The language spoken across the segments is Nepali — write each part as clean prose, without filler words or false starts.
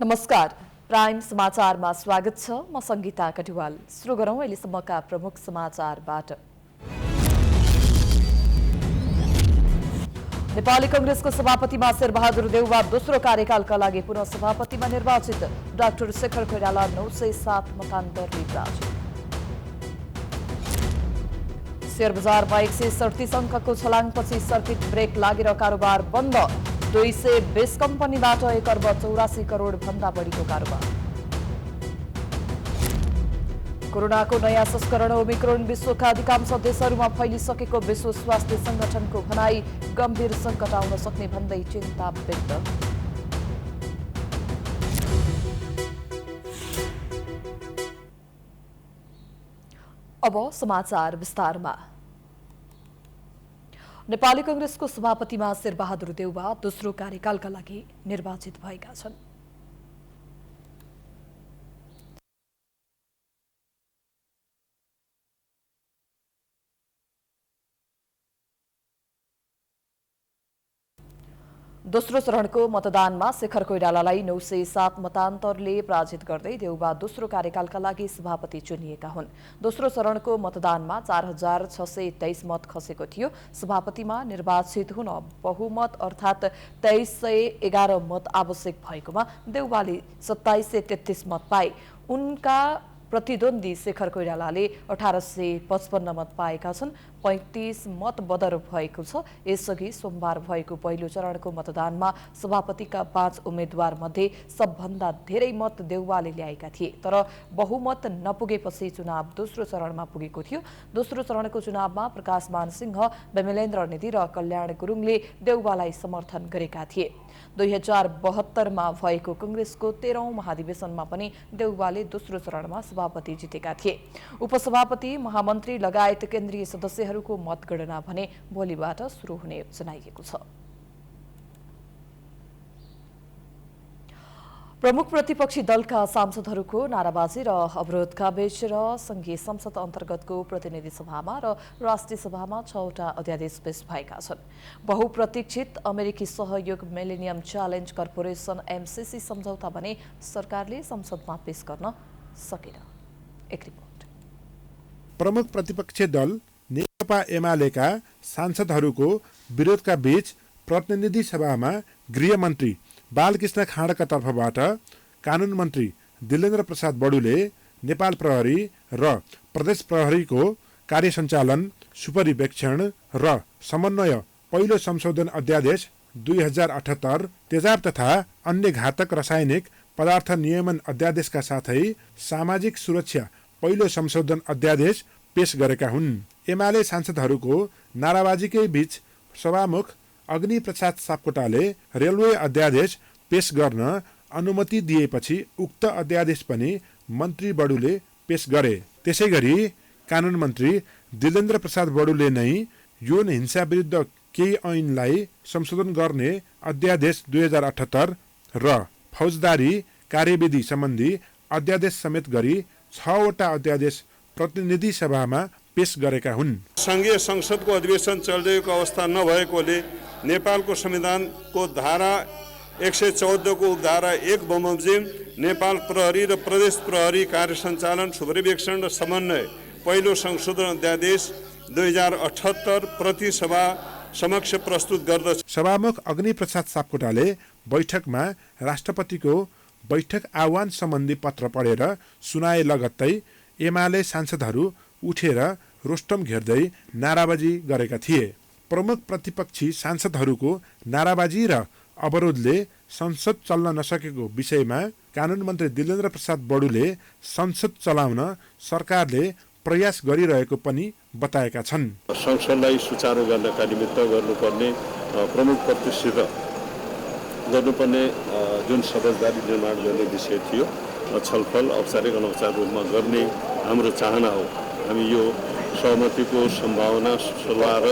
नमस्कार, प्राइम समाचारमा स्वागत छ। म संगीता कटुवाल। सुरु गरौं अहिलेसम्मका प्रमुख समाचारबाट। नेपाली कांग्रेसको सभापतिमा शेरबहादुर देउवा दोस्रो कार्यकालका लागि पुनः सभापतिमा निर्वाचित। डाक्टर शेखर कोइराला 907 मतान्तरले पराजित। शेयर बजारमा 137 अङ्कको छलाङपछि सर्किट ब्रेक लागेर कारोबार बन्द। 220 कम्पनीबाट 1 अर्ब 84 करोड भन्दा बढीको कारोबार। कोरोनाको नयाँ संस्करण ओमिक्रोन विश्वका अधिकांश देशहरूमा फैलिसकेको विश्व स्वास्थ्य संगठनको भनाई। गम्भीर सङ्कट आउन सक्ने भन्दै चिन्ता व्यक्त। अब समाचार विस्तारमा। नेपाली कांग्रेसको सभापतिमा शेरबहादुर देउवा दोस्रो कार्यकालका लागि निर्वाचित भएका छन्। दोस्रो चरणको मतदानमा शेखर कोइरालालाई 907 मतान्तरले पराजित गर्दै देउवा दोस्रो कार्यकालका लागि सभापति चुनिएका हुन्। दोस्रो चरणको मतदानमा 4623 मत खसेको थियो। सभापतिमा निर्वाचित हुन बहुमत अर्थात् 2311 मत आवश्यक भएकोमा देउवाले 2733 मत पाए। उनका प्रतिद्वन्दी शेखर कोइरालाले 1855 मत पाएका छन्। 35 मत बदर भएको छ। यसअघि सोमबार भएको पहिलो चरणको मतदानमा सभापतिका 5 उम्मेद्वार मध्ये सबभन्दा धेरै मत देउवाले ल्याएका थिए, तर बहुमत नपुगेपछि चुनाव दोस्रो चरणमा पुगेको थियो। दोस्रो चरणको चुनावमा प्रकाशमान सिंह, विमलेन्द्र निधि र कल्याण गुरुङले देउवालाई समर्थन गरेका थिए। 2072 मा भएको कांग्रेसको 13औं महाधिवेशनमा पनि देउवाले दोस्रो चरणमा सभापति जितेका थिए। उपसभापति, महामन्त्री लगायत केन्द्रीय सदस्यहरूको मतगणना भने भोलिबाट सुरु हुने जनाइएको छ। प्रमुख प्रतिपक्षी दलका सांसदहरूको नाराबाजी र अवरोधका बीच र संघीय संसद अन्तर्गतको प्रतिनिधि सभामा र राष्ट्रिय सभामा 6वटा अध्यादेश पेश भएका छन्। बहुप्रतीक्षित अमेरिकी सहयोग मिलेनियम च्यालेन्ज कर्पोरेसन MCC सम्झौता भने सरकारले संसदमा पेश गर्न सकेन। एक रिपोर्ट। प्रमुख प्रतिपक्षी दल नेकपा एमालेका सांसदहरूको विरोधका बीच प्रतिनिधि सभामा गृहमन्त्री बालकृष्ण खाँडका तर्फबाट कानून मन्त्री दिलेन्द्र प्रसाद बडुले नेपाल प्रहरी र प्रदेश प्रहरीको कार्य सञ्चालन, सुपरिवेक्षण र समन्वय पहिलो संशोधन अध्यादेश 2078, तेजाब तथा अन्य घातक रासायनिक पदार्थ नियमन अध्यादेशका साथै सामाजिक सुरक्षा पहिलो संशोधन अध्यादेश पेश गरेका हुन्। एमाले सांसदहरूको नाराबाजीकै बीच सभामुख अग्नि प्रसाद सापकोटाले रेलवे अध्यादेश पेश गर्न अनुमति दिएपछि उक्त अध्यादेश पनि मन्त्री बडुले पेश गरे। त्यसैगरी कानून मन्त्री दिलेन्द्र प्रसाद बडुले नै यौन हिंसा विरुद्ध केही ऐनलाई संशोधन गर्ने अध्यादेश 2078 र फौजदारी कार्यविधि सम्बन्धी अध्यादेश समेत गरी 6वटा अध्यादेश प्रतिनिधि सभामा पेश गरेका हुन्। संघीय संसदको अधिवेशन चलिरहेको अवस्था नभएकोले नेपालको संविधानको धारा 114 को उपधारा 1 बमोजिम नेपाल प्रहरी र प्रदेश प्रहरी कार्य सञ्चालन, सुपरिवेक्षण र समन्वय पहिलो संशोधन अध्यादेश 2078 प्रति सभा समक्ष प्रस्तुत गर्दछ। सभामुख अग्नि प्रसाद सापकोटाले बैठकमा राष्ट्रपतिको बैठक आह्वान सम्बन्धी पत्र पढेर सुनाए लगत्तै एमाले सांसदहरू उठेर रोस्टम घेर्दै नाराबाजी गरेका थिए। प्रमुख प्रतिपक्षी सांसदहरूको नाराबाजी र अवरोधले संसद चल्न नसकेको विषयमा कानून मन्त्री दिलेन्द्र प्रसाद बडुले संसद चलाउन सरकारले प्रयास गरिरहेको पनि बताएका छन्। संसदलाई सुचारू गर्नका निमित्त गर्नुपर्ने प्रमुख प्रतिष्ठित गर्नुपर्ने जुन समझदारी निर्माण गर्ने विषय थियो, छलफल औपचारिक अनौपचारिक रूपमा गर्ने हाम्रो चाहना हो। हामी यो सहमतिको सम्भावना, सल्लाह र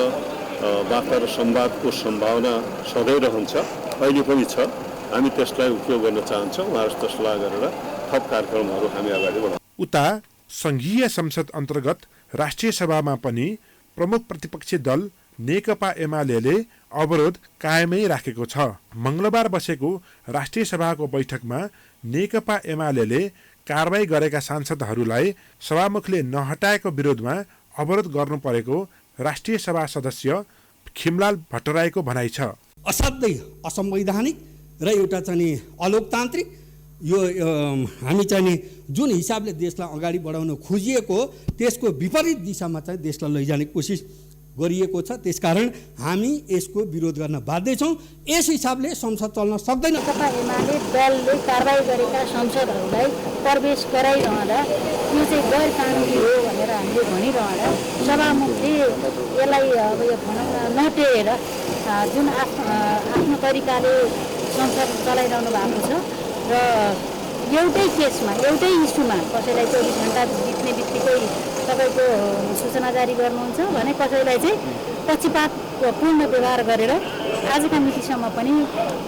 वार्ता र संवादको सम्भावना सधैँ रहन्छ, अहिले पनि छ। हामी त्यसलाई उपयोग गर्न चाहन्छौँ। उहाँहरूसित सल्लाह गरेर थप कार्यक्रमहरू हामी अगाडि बढाउँछौँ। उता संघीय संसद अन्तर्गत राष्ट्रिय सभामा पनि प्रमुख प्रतिपक्षी दल नेकपा एमालेले अवरोध कायमै राखेको छ। मङ्गलबार बसेको राष्ट्रिय सभाको बैठकमा नेकपा एमाले कारबाही गरेका सांसदहरूलाई सभामुखले नहटाएको विरोधमा अवरोध गर्नु परेको राष्ट्रिय सभा सदस्य खिमलाल भट्टराईको भनाइ छ। असाध्यै असंवैधानिक र एउटा चाहिँ अलोकतान्त्रिक यो हामी चाहिँ जुन हिसाबले देशलाई अगाडि बढाउन खोजिएको त्यसको विपरीत दिशामा चाहिँ देशलाई लैजाने कोसिस गरिएको छ। त्यसकारण हामी यसको विरोध गर्न बाध्य छौँ। यस हिसाबले संसद चल्न सक्दैन। एमाले दलले कारबाही गरेका संसदहरूलाई प्रवेश गराइरहँदा यो चाहिँ गैर कानुनी हो भनेर हामीले भनिरहँदा सभामुखले यसलाई अब यो भनौँ न नटेर जुन आफ्नो तरिकाले संसद चलाइरहनु भएको छ र एउटै केसमा एउटै इस्युमा कसैलाई 24 घण्टा बित्ने बित्तिकै तपाईँको सूचना जारी गर्नुहुन्छ भने कसैलाई चाहिँ पक्षपातपूर्ण व्यवहार गरेर आजका मितिसम्म पनि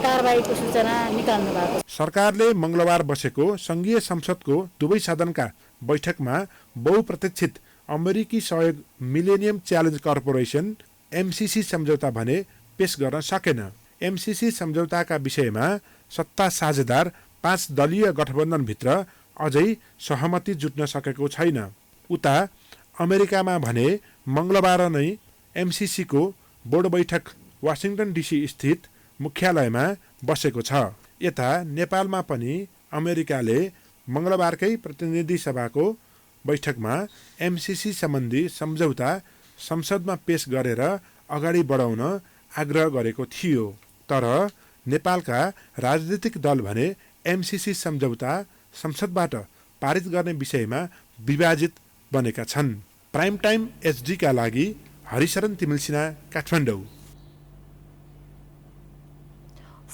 कारबाहीको सूचना निकाल्नु भएको छ। सरकारले मङ्गलबार बसेको संघीय संसदको दुवै सदनका बैठकमा बहुप्रतीक्षित अमेरिकी सहयोग मिलेनियम च्यालेन्ज कर्पोरेसन MCC सम्झौता भने पेश गर्न सकेन। MCC सम्झौताका विषयमा सत्ता साझेदार 5 दलीय गठबन्धनभित्र अझै सहमति जुट्न सकेको छैन। उता अमेरिकामा भने मङ्गलबार नै MCC को बोर्ड बैठक वासिङटन DC स्थित मुख्यालयमा बसेको छ। यता नेपालमा पनि अमेरिकाले मङ्गलबारकै प्रतिनिधि सभाको बैठकमा MCC सम्बन्धी सम्झौता संसदमा पेश गरेर अगाडि बढाउन आग्रह गरेको थियो। तर नेपालका राजनीतिक दल भने MCC सम्झौता संसदबाट पारित गर्ने विषयमा विभाजित बनेका छन्। प्राइम टाइम HD का लागि हरिशरण तिमिलसिना, काठमाडौँ।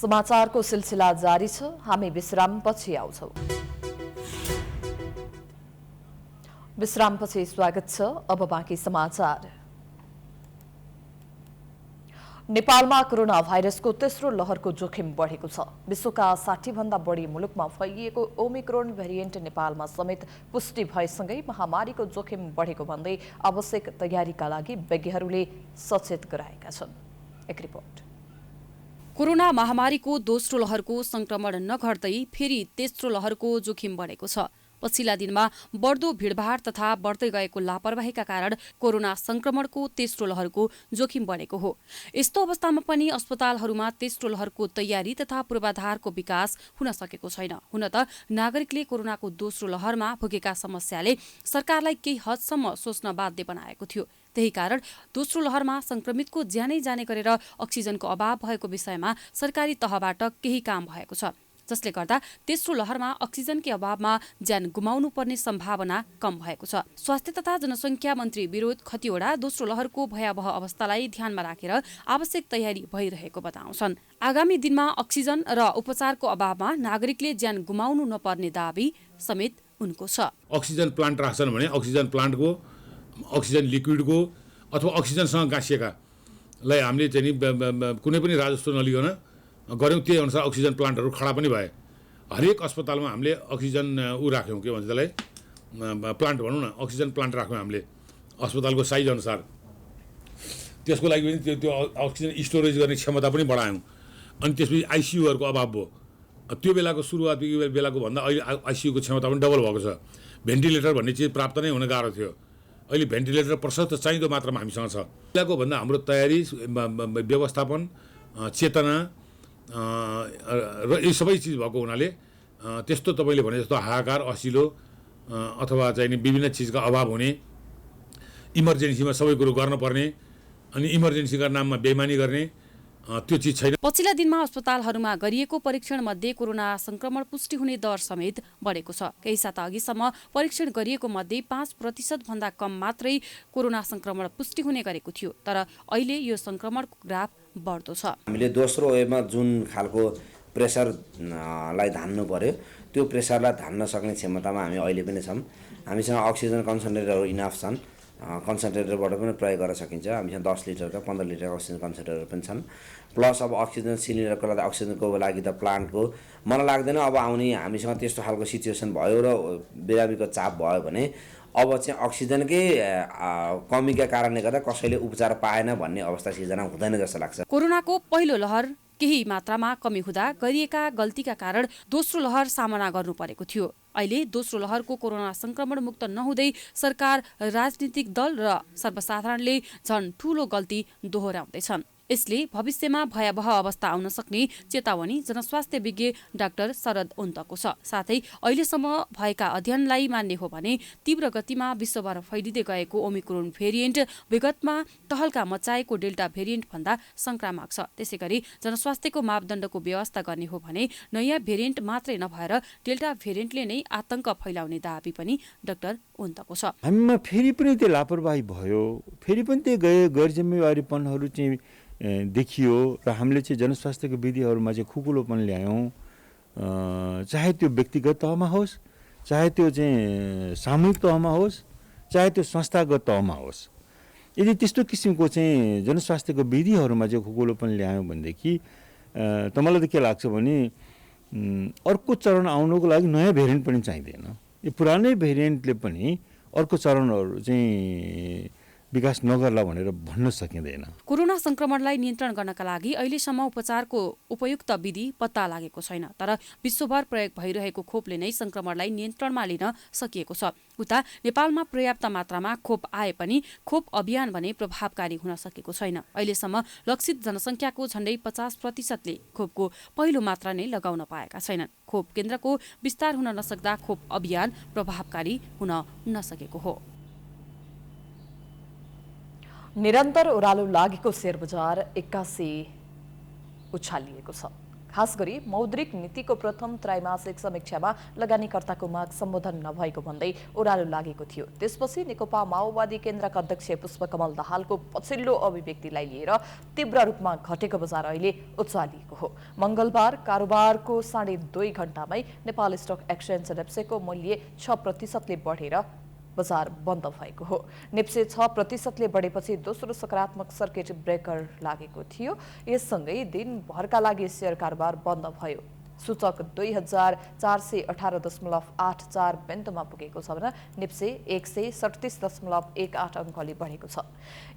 समाचारको सिलसिला जारी छ। हामी विश्रामपछि आउँछौँ। विश्रामपछि स्वागत छ। अब बाँकी समाचार। नेपालमा कोरोना भाइरसको तेस्रो लहरको जोखिम बढेको छ। विश्वका 60 भन्दा बढी मुलुकमा फैलिएको ओमिक्रोन भेरिएन्ट नेपालमा समेत पुष्टि भएसँगै महामारीको जोखिम बढेको भन्दै आवश्यक तयारीका लागि विज्ञहरूले सचेत गराएका छन्। एक रिपोर्ट। कोरोना महामारीको दोस्रो लहरको संक्रमण नघट्दै फेरि तेस्रो लहरको जोखिम बढेको छ। पछिल्ला दिनमा बढ्दो भीडभाड तथा बढ्दै गएको लापरवाहीका कारण कोरोना संक्रमणको तेस्रो लहरको जोखिम बढेको हो। यस्तो अवस्थामा पनि अस्पतालहरूमा तेस्रो लहरको तयारी तथा पूर्वाधारको विकास हुन सकेको छैन। हुन त नागरिकले कोरोनाको दोस्रो लहरमा भोगेका समस्याले सरकारलाई केही हदसम्म सोच्न बाध्य बनाएको थियो। त्यही कारण दोस्रो लहरमा संक्रमितको ज्यानै जाने गरेर अक्सिजनको अभाव भएको विषयमा सरकारी तहबाट केही काम भएको छ, जसले गर्दा तेस्रो लहरमा अक्सिजनकै अभावमा ज्यान गुमाउनु पर्ने सम्भावना कम भएको छ। स्वास्थ्य तथा जनसङ्ख्या मन्त्री विरोध खतिवडा दोस्रो लहरको भयावह अवस्थालाई ध्यानमा राखेर आवश्यक तयारी भइरहेको बताउँछन्। आगामी दिनमा अक्सिजन र उपचारको अभावमा नागरिकले ज्यान गुमाउनु नपर्ने दाबी समेत उनको छ। अक्सिजन प्लान्ट राख्छन् भने अक्सिजन प्लान्टको अक्सिजन लिक्विडको अथवा अक्सिजनसँग गाँसिएकालाई हामीले चाहिँ कुनै पनि राजस्व नलिकन गऱ्यौँ। त्यही अनुसार अक्सिजन प्लान्टहरू खडा पनि भए। हरेक अस्पतालमा हामीले अक्सिजन राख्यौँ, के भन्छ त्यसलाई, प्लान्ट भनौँ न, अक्सिजन प्लान्ट राख्यौँ हामीले अस्पतालको साइज अनुसार। त्यसको लागि पनि त्यो अक्सिजन स्टोरेज गर्ने क्षमता पनि बढायौँ। अनि त्यसपछि आइसियुहरूको अभाव भयो। त्यो बेलाको सुरुवात बेलाको भन्दा अहिले आइसियुको क्षमता पनि डबल भएको छ। भेन्टिलेटर भन्ने चिज प्राप्त नै हुन गाह्रो थियो। अहिले भेन्टिलेटर प्रशस्त चाहिँदो मात्रामा हामीसँग छ। बेलाको भन्दा हाम्रो तयारी, व्यवस्थापन, चेतना र यी सबै चिज भएको हुनाले त्यस्तो तपाईँले भने जस्तो हाहाकार, असिलो अथवा चाहिँ विभिन्न चिजका अभाव हुने, इमर्जेन्सीमा सबै कुरो गर्नुपर्ने अनि इमर्जेन्सीका नाममा बेइमानी गर्ने त्यो चिज छैन। पछिल्ला दिनमा अस्पतालहरूमा गरिएको परीक्षण मध्ये कोरोना संक्रमण पुष्टि हुने दर समेत बढेको छ। केही साता अघिसम्म परीक्षण गरिएको मध्ये 5% भन्दा कम मात्रै कोरोना संक्रमण पुष्टि हुने गरेको थियो। तर अहिले यो संक्रमणको ग्राफ बढ्दो छ। हामीले दोस्रो वेभमा जुन खालको प्रेसरलाई धान्नु पर्यो त्यो प्रेसरलाई धान्न सक्ने क्षमतामा हामी अहिले पनि छौँ। हामीसँग अक्सिजन कन्सन्ट्रेटरहरू इनाफ छन्। कन्सन्ट्रेटरबाट पनि प्रयोग गर्न सकिन्छ। हामीसँग 10 लिटरका 15 लिटरका अक्सिजन कन्सन्ट्रेटर पनि छन्। प्लस अब अक्सिजन सिलिन्डरको लागि, अक्सिजनको लागि त प्लान्टको मलाई लाग्दैन अब आउने हामीसँग त्यस्तो खालको सिचुएसन भयो र बिरामीको चाप भयो भने अब चाहिँ अक्सिजनकै कमीका कारणले गर्दा कसैले उपचार पाएन भन्ने अवस्था सिर्जना हुँदैन जस्तो लाग्छ। कोरोनाको पहिलो लहर केही मात्रामा कमी हुँदा गरिएका गल्तीका कारण दोस्रो लहर सामना गर्नु परेको थियो। अहिले दोस्रो लहरको कोरोना संक्रमण मुक्त नहुँदै सरकार, राजनीतिक दल र सर्वसाधारणले झन् ठूलो गल्ती दोहोर्याउँदैछन्। यसले भविष्यमा भयावह अवस्था आउन सक्ने चेतावनी जनस्वास्थ्य विज्ञ डाक्टर शरद उन्तको छ। साथै अहिलेसम्म भएका अध्ययनलाई मान्ने हो भने तीव्र गतिमा विश्वभर फैलिँदै गएको ओमिक्रोन भेरिएन्ट विगतमा तहल्का मचाएको डेल्टा भेरिएन्ट भन्दा संक्रामक छ। त्यसैगरी जनस्वास्थ्यको मापदण्डको व्यवस्था गर्ने हो भने नयाँ भेरिएन्ट मात्रै नभएर डेल्टा भेरिएन्टले नै आतंक फैलाउने दाबी पनि डाक्टर उन्तको छ। हामीमा फेरि पनि त्यो लापरवाही भयो, फेरि पनि त्यो गैर जिम्मेवारीपनहरू चाहिँ देखियो र हामीले चाहिँ जनस्वास्थ्यको विधिहरूमा चाहिँ खुकुलोपन ल्यायौँ। चाहे त्यो व्यक्तिगत तहमा होस्, चाहे त्यो चाहिँ सामूहिक तहमा होस्, चाहे त्यो संस्थागत तहमा होस्। यदि त्यस्तो किसिमको चाहिँ जनस्वास्थ्यको विधिहरूमा चाहिँ खुकुलोपन ल्यायौँ भनेदेखि त मलाई त के लाग्छ भने अर्को चरण आउनुको लागि नयाँ भेरिएन्ट पनि चाहिँदैन। यो पुरानै भेरिएन्टले पनि अर्को चरणहरू चाहिँ विकास नगर्ला भनेर भन्न सकिँदैन। कोरोना संक्रमणलाई नियन्त्रण गर्नका लागि अहिलेसम्म उपचारको उपयुक्त विधि पत्ता लागेको छैन। तर विश्वभर प्रयोग भइरहेको खोपले नै संक्रमणलाई नियन्त्रणमा लिन सकिएको छ। उता नेपालमा पर्याप्त मात्रामा खोप आए पनि खोप अभियान भने प्रभावकारी हुन सकेको छैन। अहिलेसम्म लक्षित जनसङ्ख्याको झण्डै 50%ले खोपको पहिलो मात्रा नै लगाउन पाएका छैनन्। खोप केन्द्रको विस्तार हुन नसक्दा खोप अभियान प्रभावकारी हुन नसकेको हो। निरन्तर ओह्रालो लागेको शेयर बजार 81 उछालिएको छ। खास गरी मौद्रिक नीतिको प्रथम त्रैमासिक समीक्षामा लगानीकर्ताको माग सम्बोधन नभएको भन्दै ओह्रालो लागेको थियो। त्यसपछि नेकपा माओवादी केन्द्रका अध्यक्ष पुष्पकमल दाहालको पछिल्लो अभिव्यक्तिलाई लिएर तीव्र रूपमा घटेको बजार अहिले उचालिएको हो। मंगलबार कारोबारको 2.5 घण्टामै नेपाल स्टक एक्सचेन्ज नेप्सेको मूल्य 6% बढेर बजार बन्द भएको हो। नेप्से 6% बढेपछि दोस्रो सकारात्मक सर्किट ब्रेकर लागेको थियो। यससँगै दिनभरका लागि शेयर कारोबार बन्द भयो। सूचक 2418.84 बिन्दुमा पुगेको छ भने नेप्से 137.18 अङ्कले बढेको छ।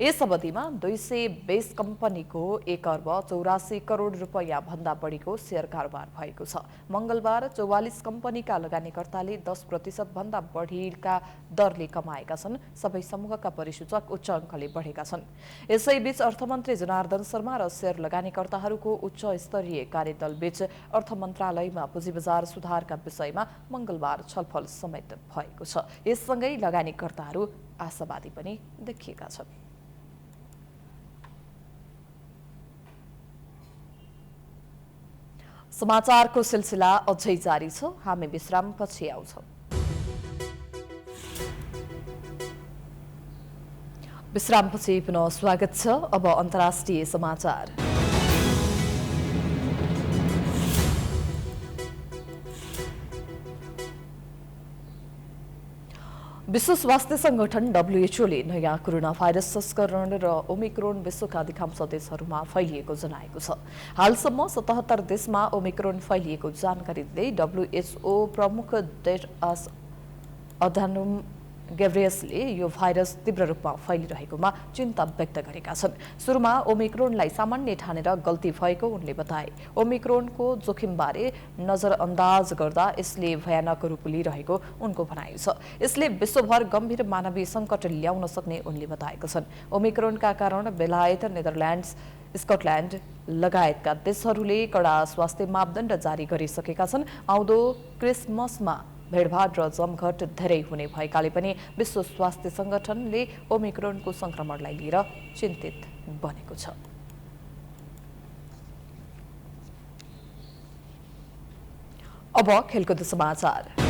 यस अवधिमा 220 कम्पनीको 1 अर्ब 84 करोड रुपैयाँ भन्दा बढीको शेयर कारोबार भएको छ। मंगलबार 44 कम्पनीका लगानीकर्ताले 10% भन्दा बढीका दरले कमाएका छन्। सबै समूहका परिसूचक उच्च अङ्कले बढेका छन्। यसैबीच अर्थमन्त्री जनार्दन शर्मा र शेयर लगानीकर्ताहरूको उच्च स्तरीय कार्यदल बीच अर्थ मन्त्रालयमा पुँजी बजार सुधारका विषयमा मंगलबार छलफल समेत भएको छ। यससँगै लगानीकर्ताहरू आशावादी पनि देखिएका छन्। समाचारको सिलसिला अझै जारी छ। हामी विश्रामपछि आउँछौं। विश्रामपछि पुनः स्वागत छ। अब अन्तर्राष्ट्रिय समाचार। विश्व स्वास्थ्य संगठन WHO ले नयाँ कोरोना भाइरस संस्करण र ओमिक्रोन विश्वका अधिकांश देशहरूमा फैलिएको जनाएको छ। हालसम्म 77 देशमा ओमिक्रोन फैलिएको जानकारी दिँदै WHO प्रमुख टेड्रोस अधानोम गेब्रेयससले यो भाइरस तीव्र रूपमा फैलिरहेकोमा चिन्ता व्यक्त गरेका छन्। सुरुमा ओमिक्रोनलाई सामान्य ठानेर गल्ती भएको उनले बताए। ओमिक्रोनको जोखिमबारे नजरअन्दाज गर्दा यसले भयानक रूप लिइरहेको उनको भनाइ छ। यसले विश्वभर गम्भीर मानवीय सङ्कट ल्याउन सक्ने उनले बताएका छन्। ओमिक्रोनका कारण बेलायत, नेदरल्यान्ड्स, स्कटल्यान्ड लगायतका देशहरूले कडा स्वास्थ्य मापदण्ड जारी गरिसकेका छन्। आउँदो क्रिसमसमा भेडभाड र जमघट धेरै हुने भएकाले पनि विश्व स्वास्थ्य संगठनले ओमिक्रोनको संक्रमणलाई लिएर चिन्तित बनेको छ। अब खेलकुद समाचार।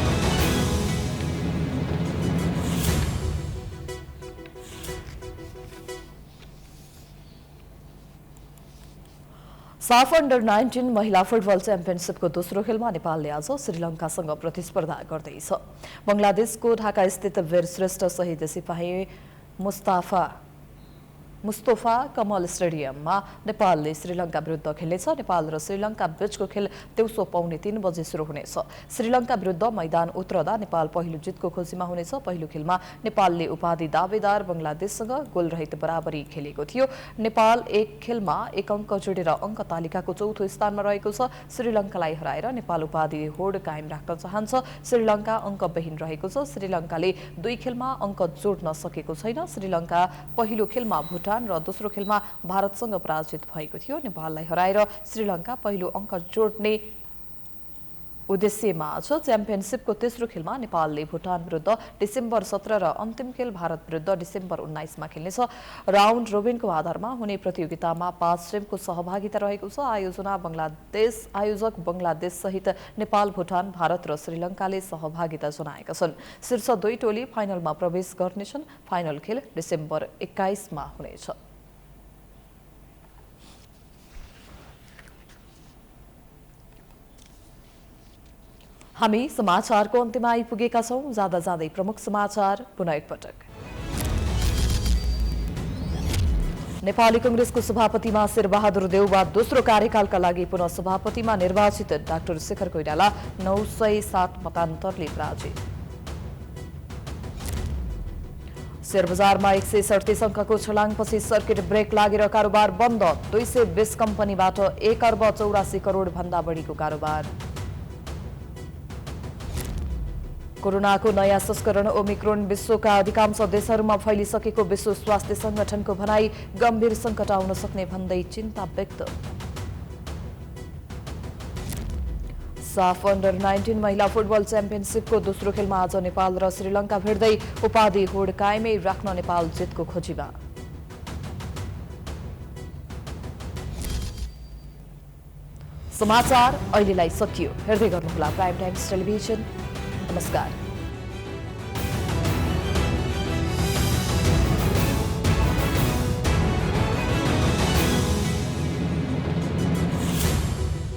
साफ अन्डर 19 महिला फुटबल च्याम्पियनसिपको दोस्रो खेलमा नेपालले आज श्रीलङ्कासँग प्रतिस्पर्धा गर्दैछ। बंगलादेशको ढाका स्थित वीर श्रेष्ठ शहीद सिपाही मुस्ताफा मुस्तफा कमल स्टेडियममा नेपालले श्रीलङ्का विरुद्ध खेल्नेछ। नेपाल र श्रीलङ्का बीचको खेल दिउँसो 2:45 बजे सुरु हुनेछ। श्रीलङ्का विरुद्ध मैदान उत्रदा नेपाल पहिलो जितको खोजीमा हुनेछ। पहिलो खेलमा नेपालले उपाधि दावेदार बंगलादेशसँग गोलरहित बराबरी खेलेको थियो। नेपाल एक खेलमा 1 अङ्क जोडेर अङ्क तालिकाको चौथो स्थानमा रहेको छ। श्रीलङ्कालाई हराएर नेपाल उपाधि होड कायम राख्न चाहन्छ। श्रीलङ्का अङ्कविहीन रहेको छ। श्रीलङ्काले 2 खेलमा अङ्क जोड्न सकेको छैन। श्रीलङ्का पहिलो खेलमा भुटान र दोस्रो खेलमा भारतसँग पराजित भएको थियो। नेपाललाई हराएर श्रीलङ्का पहिलो अङ्क जोड्ने उद्देश्यमा छ। च्याम्पियनसिपको तेस्रो खेलमा नेपालले भुटान विरुद्ध डिसेम्बर 17 र अन्तिम खेल भारत विरुद्ध डिसेम्बर 19 मा खेल्नेछ। राउन्ड रोबिनको आधारमा हुने प्रतियोगितामा 5 टिमको सहभागिता रहेको छ। आयोजक बंगलादेश सहित नेपाल, भुटान, भारत र श्रीलङ्काले सहभागिता जनाएका छन्। शीर्ष 2 टोली फाइनलमा प्रवेश गर्नेछन्। फाइनल खेल डिसेम्बर 21 मा हुनेछ। हामी समाचारको अन्त्यमा आइपुगेका छौं। जाँदा जाँदै प्रमुख समाचार पुनः एकपटक। नेपाली कांग्रेसको सभापतिमा शेरबहादुर देउवा दोस्रो कार्यकालका लागि पुनः सभापतिमा निर्वाचित। डाक्टर शेखर कोइराला 907 मतान्तरले पराजित। शेयरबजारमा 137 अङ्कको छलाङपछि सर्किट ब्रेक लागेर कारोबार बन्द। 220 कम्पनीबाट 1 अर्ब 84 करोड भन्दा बढीको कारोबार। कोरोनाको नयाँ संस्करण ओमिक्रोन विश्वका अधिकांश देशहरूमा फैलिसकेको विश्व स्वास्थ्य संगठनको भनाई। गम्भीर सङ्कट आउन सक्ने भन्दै चिन्ता व्यक्त। साफ अन्डर 19 महिला फुटबल च्याम्पियनसिपको दोस्रो खेलमा आज नेपाल र श्रीलङ्का भिड्दै। उपाधि होड कायमै राख्न नेपाल जितको खोजीमा। समाचार अहिलेलाई सकियो। हेर्दै गर्नुहोला प्राइम टाइम्स टेलिभिजन। नमस्कार।